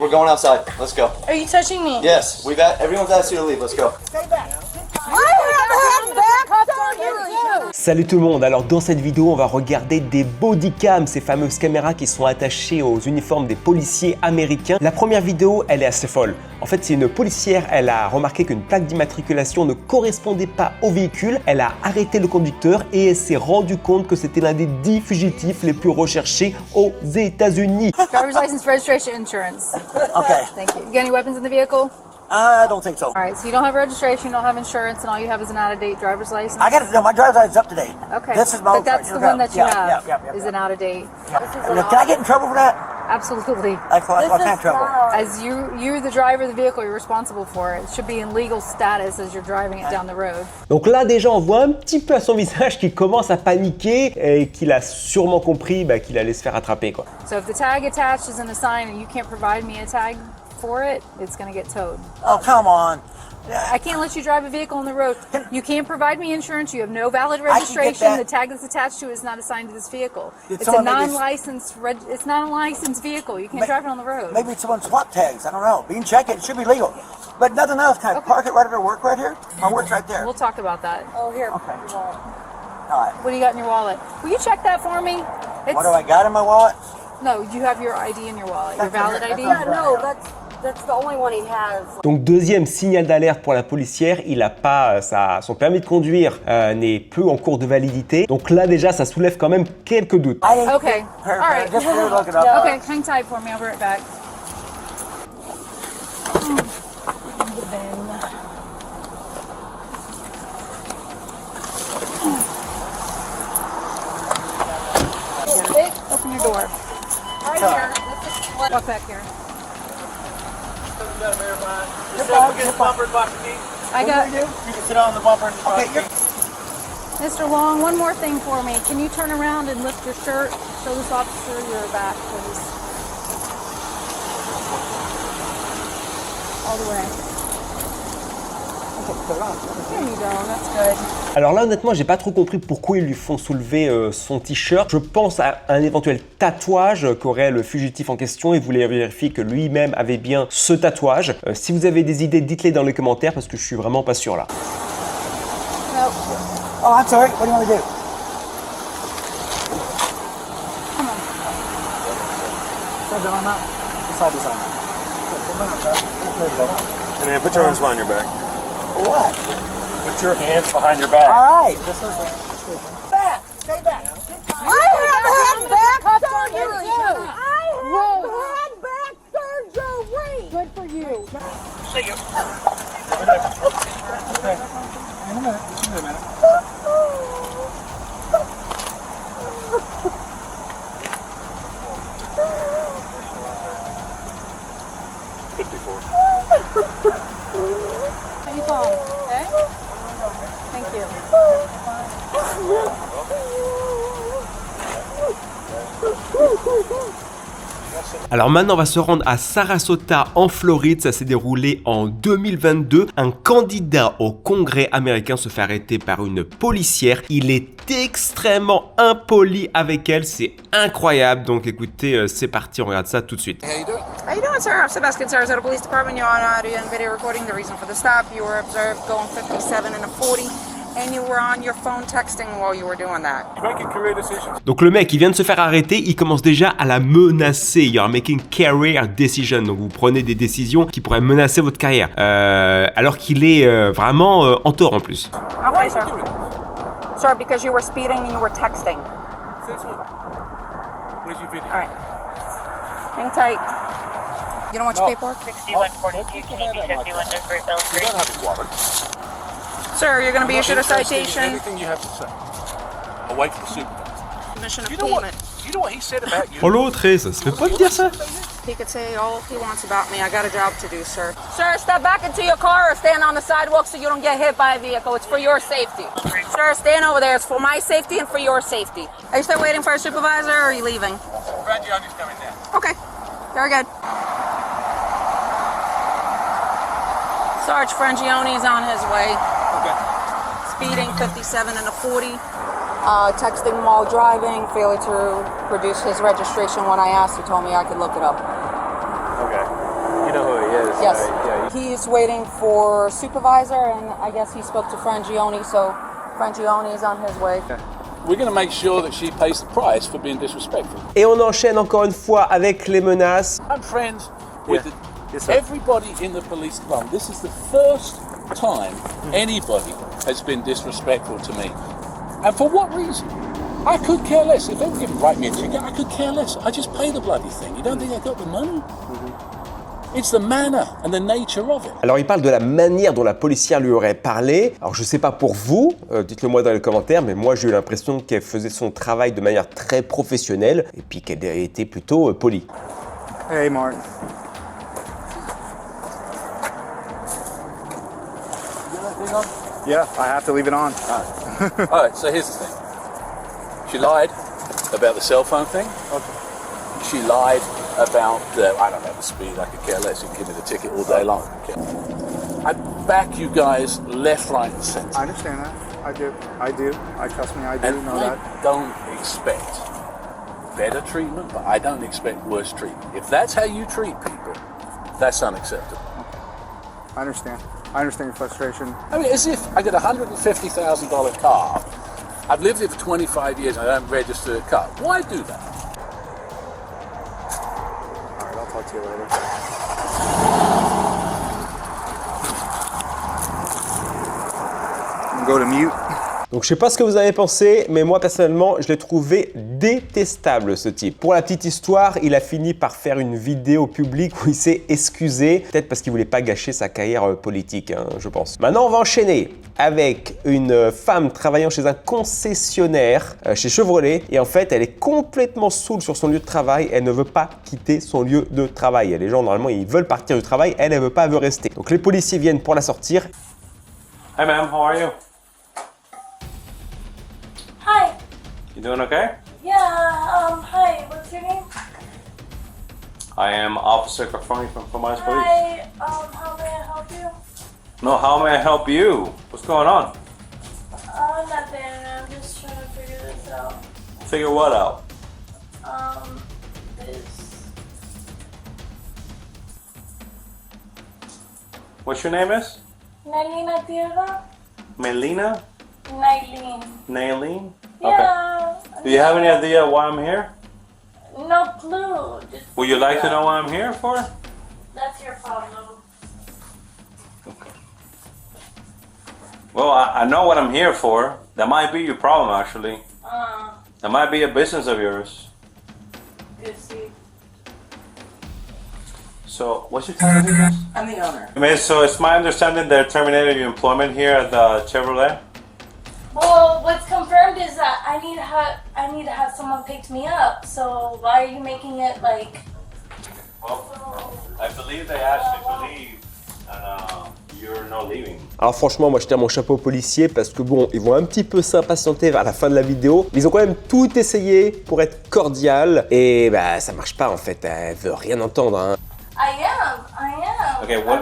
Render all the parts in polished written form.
We're going outside. Let's go. Are you touching me? Yes, everyone's asked you to leave. Let's go. Stay back. I have backups on you. Salut tout le monde, alors dans cette vidéo on va regarder des bodycams, ces fameuses caméras qui sont attachées aux uniformes des policiers américains. La première vidéo elle est assez folle. En fait c'est une policière, elle a remarqué qu'une plaque d'immatriculation ne correspondait pas au véhicule. Elle a arrêté le conducteur et elle s'est rendue compte que c'était l'un des 10 fugitifs les plus recherchés aux États-Unis. Driver's license, registration, insurance. Okay. Thank you. You got any weapons in the vehicle? I don't think so. All right, so you don't have registration, you don't have insurance, and all you have is an out-of-date driver's license? I got to know my driver's license up to date. Okay. This is my but old that's car. the one that you have Yeah. is an out-of-date. Can I get in trouble for that? Absolutely. What kind of trouble? As you're the driver of the vehicle, you're responsible for it. It should be in legal status as you're driving it down the road. Donc là déjà on voit un petit peu à son visage qu'il commence à paniquer et qu'il a sûrement compris qu'il allait se faire attraper quoi. So if the tag attached isn't a sign and you can't provide me a tag for it, it's going to get towed. Oh, come on. I can't let you drive a vehicle on the road. You can't provide me insurance. You have no valid I can get registration. that. The tag that's attached to it is not assigned to this vehicle. Did It's a someone maybe- non-licensed. It's not a licensed vehicle. You can't drive it on the road. Maybe someone swap tags. I don't know. You can check it. It should be legal. But nothing else. Can I park it right at our work right here? My work's right there. We'll talk about that. Oh, here. Okay. All right. What do you got in your wallet? Will you check that for me? What do I got in my wallet? No, you have your ID in your wallet. Your valid ID. Yeah, no, That's the only one he has. Donc deuxième signal d'alerte pour la policière, il a pas son permis de conduire n'est plus en cours de validité. Donc là déjà ça soulève quand même quelques doutes. I ain't Okay. her. All right. Just go look it up. Okay, hang tight for me. I'll be right back. Vic, open your door. Right here. Walk back here. I got You can sit on the bumper. Okay, Mr. Long, one more thing for me. Can you turn around and lift your shirt? Show this officer your back, please. All the way. There you go, that's good. Alors là honnêtement j'ai pas trop compris pourquoi ils lui font soulever son t-shirt. Je pense à un éventuel tatouage qu'aurait le fugitif en question et voulait vérifier que lui-même avait bien ce tatouage. Si vous avez des idées, dites-les dans les commentaires parce que je suis vraiment pas sûr là. No. Oh, I'm sorry. What do you want me to do? Side the arm out. Side this arm out. And then put your hands behind your back. What? Put your hands behind your back. All right. Back! Stay back! I have backups on you too. I have back surgery! Good for you. How you going? Okay? Thank you. Alors maintenant on va se rendre à Sarasota en Floride, ça s'est déroulé en 2022. Un candidat au Congrès américain se fait arrêter par une policière. Il est extrêmement impoli avec elle, c'est incroyable. Donc écoutez, c'est parti, on regarde ça tout de suite. How you doing, sir? I'm Sebastian, Sarasota Police Department. You're on audio and video recording. The reason for the stop, you were observed going 57 and a 40, and you were on your phone texting while you were doing that. Making career decisions. Donc le mec il vient de se faire arrêter, il commence déjà à la menacer. You're making career decision. Donc vous prenez des décisions qui pourraient menacer votre carrière. Alors qu'il est vraiment en tort en plus. Okay, sir. Sir, because you were speeding and you were texting. Where's your video? All right. Hang tight. You don't want your paperwork? 6142, can you be 51 Desperate Bell You Street? don't have a wallet. Sir, you're going to be issued a Interested in citation. Anything you have to say. Away from the supervisor. Commission of You know what? payment. You know what he said about you? Oh l'autre, ça se fait pas de dire ça. He could say all he wants about me. I got a job to do, sir. Sir, step back into your car or stand on the sidewalk so you don't get hit by a vehicle. It's for your safety. Sir, stand over there. It's for my safety and for your safety. Are you still waiting for a supervisor or are you leaving? Frangioni's coming down. Okay, very good. Sarge Frangioni's on his way. Okay. Speeding 57 and a 40. Texting while driving, failure to produce his registration when I asked. He told me I could look it up. Okay. Yes. He's waiting for supervisor, and I guess he spoke to Frangione, so Frangione is on his way. We're going to make sure that she pays the price for being disrespectful. Et on enchaîne encore une fois avec les menaces. I'm friends with Yes, sir. everybody in the police department. This is the first time anybody has been disrespectful to me. And for what reason? I could care less. If they were going to write me a ticket, I could care less. I just pay the bloody thing. You don't think I got the money? It's the manner and the nature of it. Alors il parle de la manière dont la policière lui aurait parlé. Alors je sais pas pour vous, dites-le moi dans les commentaires, mais moi j'ai eu l'impression qu'elle faisait son travail de manière très professionnelle et puis qu'elle était plutôt polie. Hey, Martin. Yeah, I have to leave it on. All right, so here's the thing. She lied about the cell phone thing. Okay. She lied about I don't know, the speed. I could care less. You can give me the ticket all day long. I back you guys left, right, and centre. I understand that. I do. Trust me, I do And know I that. don't expect better treatment, but I don't expect worse treatment. If that's how you treat people, that's unacceptable. I understand. I understand your frustration. I mean, as if I get a $150,000 car. I've lived here for 25 years and I don't register a car. Why do that? All right, I'll talk to you later. I'm gonna go to mute. Donc je sais pas ce que vous avez pensé, mais moi personnellement je l'ai trouvé détestable ce type. Pour la petite histoire, il a fini par faire une vidéo publique où il s'est excusé, peut-être parce qu'il voulait pas gâcher sa carrière politique, hein, je pense. Maintenant on va enchaîner avec une femme travaillant chez un concessionnaire chez Chevrolet, et en fait elle est complètement saoule sur son lieu de travail, elle ne veut pas quitter son lieu de travail. Les gens normalement ils veulent partir du travail, elle veut pas, elle veut rester. Donc les policiers viennent pour la sortir. Hi ma'am, how are you? Hi. You doing okay? Yeah, hi. What's your name? I am Officer Cafroni from Police. Hi, how may I help you? No, how may I help you? What's going on? Nothing. I'm just trying to figure this out. Figure what out? This. What's your name is? Nailina Tierra? Melina? Nailin. Nailene? Yeah. Okay. Do you have any idea why I'm here? No clue. Just, Would you like to know what I'm here for? That's your problem. Well, I know what I'm here for. That might be your problem, actually. That might be a business of yours. Good see. So, what's your title here? I'm the owner. I mean, so it's my understanding they're terminating your employment here at the Chevrolet? Well, what's confirmed is that I need to have someone pick me up. So why are you making it like? Well, I believe they asked you to leave, and you're not leaving. Alors franchement, moi je tire mon chapeau aux policiers parce que bon, ils vont un petit peu s'impatienter vers la fin de la vidéo, mais ils ont quand même tout essayé pour être cordial et bah ça marche pas en fait, elle veut rien entendre. Hein. I am. Okay, when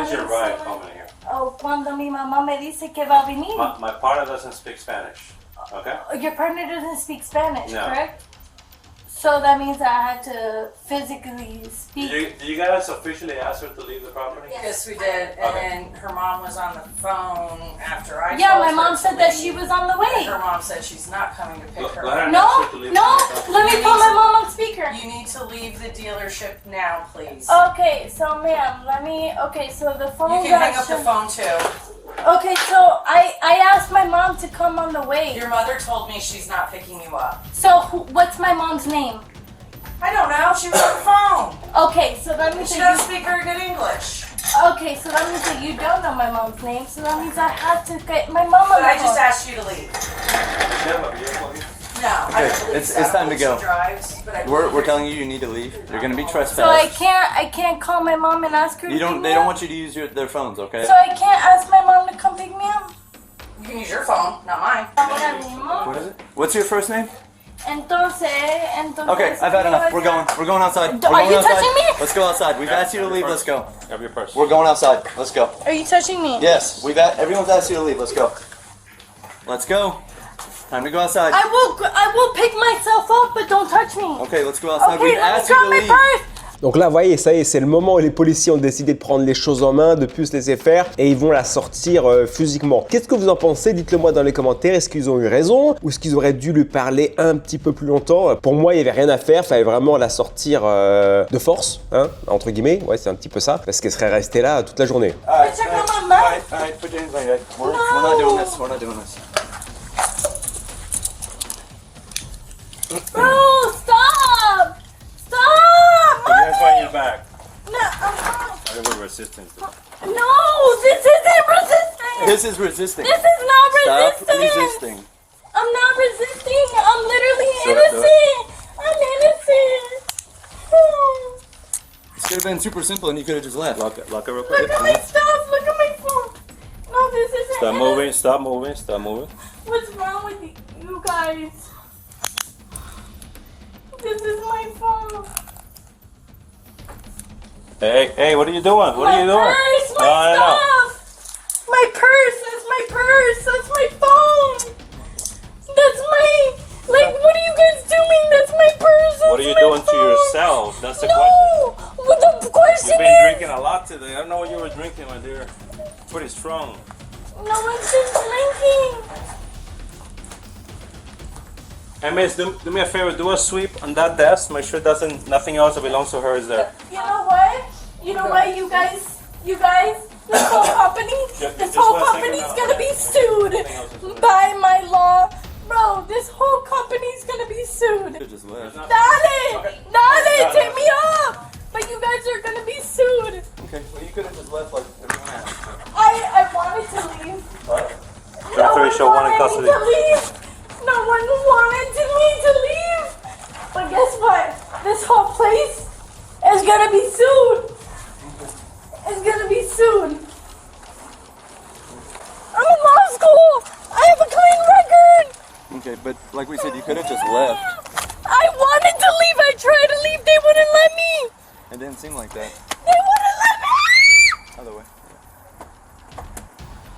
is your ride coming here? Oh, cuando mi mamá me dice que va a venir. My partner doesn't speak Spanish, okay? Your partner doesn't speak Spanish, No. correct? So that means I had to physically speak. Did you guys officially ask her to leave the property? Yes, we did. And her mom was on the phone after I Yeah, told my her mom to said that leave. she was on the way. Her mom said she's not coming to pick her Go ahead up. and No, ask her to leave no, the property. let me put my mom on speaker. You need to leave the dealership now, please. Okay, so ma'am, okay, so the phone You can hang up the phone too. Okay, so I asked my mom to come on the way. Your mother told me she's not picking you up. So what's my mom's name? I don't know. She was on the phone. Okay, so that means She that doesn't speak very good English. okay, so that means that you don't know my mom's name. So that means I have to get my mom on But the I just phone. asked you to leave. No, I Okay, don't believe it's so. time to She go. drives, but I We're believe telling you you need to leave. You're gonna be So I trespassed. can't call my mom and ask her. You to pick don't. me They don't up? want you to use their phones, okay? So I can't ask my mom to come pick me up. you can use your phone, not mine. Ahora mismo. What is it? What's your first name? Entonces. Okay, I've had enough. We're going. We're going outside. We're Are going you outside. touching me? Let's go outside. We've asked you to leave. Let's go. Grab your purse. We're going outside. Let's go. Are you touching me? Yes, everyone's asked you to leave. Let's go. Let's go. Time to go outside. I will pick myself up, but don't touch me. Okay, let's go outside. Okay, We've let me asked you grab to my leave. purse. Donc là, vous voyez, ça y est, c'est le moment où les policiers ont décidé de prendre les choses en main, de plus se laisser faire et ils vont la sortir physiquement. Qu'est-ce que vous en pensez? Dites-le moi dans les commentaires. Est-ce qu'ils ont eu raison ou est-ce qu'ils auraient dû lui parler un petit peu plus longtemps? Pour moi, il n'y avait rien à faire. Il fallait vraiment la sortir de force, hein, entre guillemets. Ouais, c'est un petit peu ça. Parce qu'elle serait restée là toute la journée. Check out my mouth. All right, put your hands behind your head. We're not doing this. We're not doing this. Bro, stop! Stop! Put your hands behind your back. No, I will resistance. no, this isn't resisting. This is resisting. This is not Stop resisting. resisting. I'm not resisting. I'm literally So, innocent. I'm innocent. This could have been super simple and you could have just left. Lock it real Look quick. at my stuff. Look at my phone. No, this isn't. Stop moving, stop moving, stop moving. What's wrong with you guys? This is my phone. Hey, what are you doing? What are you doing? Purse, my No. stuff. My purse. That's my purse. That's my phone. That's my. Like, what are you guys doing? That's my purse. What are that's you my doing to phone. yourself? That's the question. No. What the question You've been is? drinking a lot today. I don't know what you were drinking, my dear. Pretty strong. No one's been drinking. Hey, miss, do me a favor. Do a sweep on that desk. Make sure nothing else that belongs to her is there. You know what? You know what, you guys, this whole company, Just this whole one second company's now. gonna be sued by my law. Bro, this whole company's gonna be sued. You could have just left. Dale, take me up. But you guys are gonna be sued. Okay, well you could have just left like everyone else. I wanted to leave. Don't finish your one in wanted me custody. to leave. No one wanted me to leave. But guess what? This whole place is gonna be sued. It's gonna be sued. I'm in law school. I have a clean record. Okay, but like we said, you could have just left. I wanted to leave. I tried to leave. They wouldn't let me. It didn't seem like that. They wouldn't let me. Other way.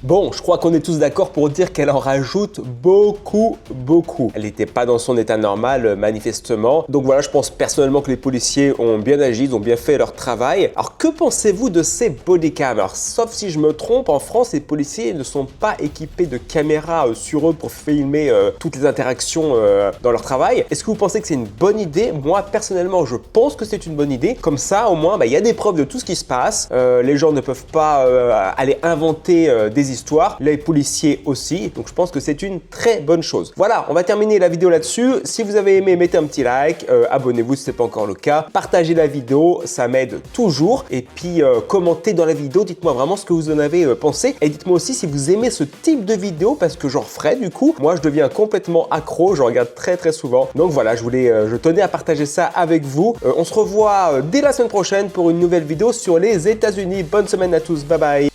Bon, je crois qu'on est tous d'accord pour dire qu'elle en rajoute beaucoup. Elle n'était pas dans son état normal, manifestement. Donc voilà, je pense personnellement que les policiers ont bien agi, ils ont bien fait leur travail. Alors, que pensez-vous de ces bodycams? Alors, sauf si je me trompe, en France, les policiers ne sont pas équipés de caméras sur eux pour filmer toutes les interactions dans leur travail. Est-ce que vous pensez que c'est une bonne idée? Moi, personnellement, je pense que c'est une bonne idée. Comme ça, au moins, il y a des preuves de tout ce qui se passe. Les gens ne peuvent pas aller inventer des histoires, les policiers aussi, donc je pense que c'est une très bonne chose. Voilà, on va terminer la vidéo là-dessus. Si vous avez aimé, mettez un petit like, abonnez-vous si ce n'est pas encore le cas, partagez la vidéo, ça m'aide toujours, et puis commentez dans la vidéo, dites-moi vraiment ce que vous en avez pensé, et dites-moi aussi si vous aimez ce type de vidéo, parce que j'en referai du coup. Moi, je deviens complètement accro, je regarde très souvent, donc voilà, je tenais à partager ça avec vous. On se revoit dès la semaine prochaine pour une nouvelle vidéo sur les États-Unis. Bonne semaine à tous, bye bye.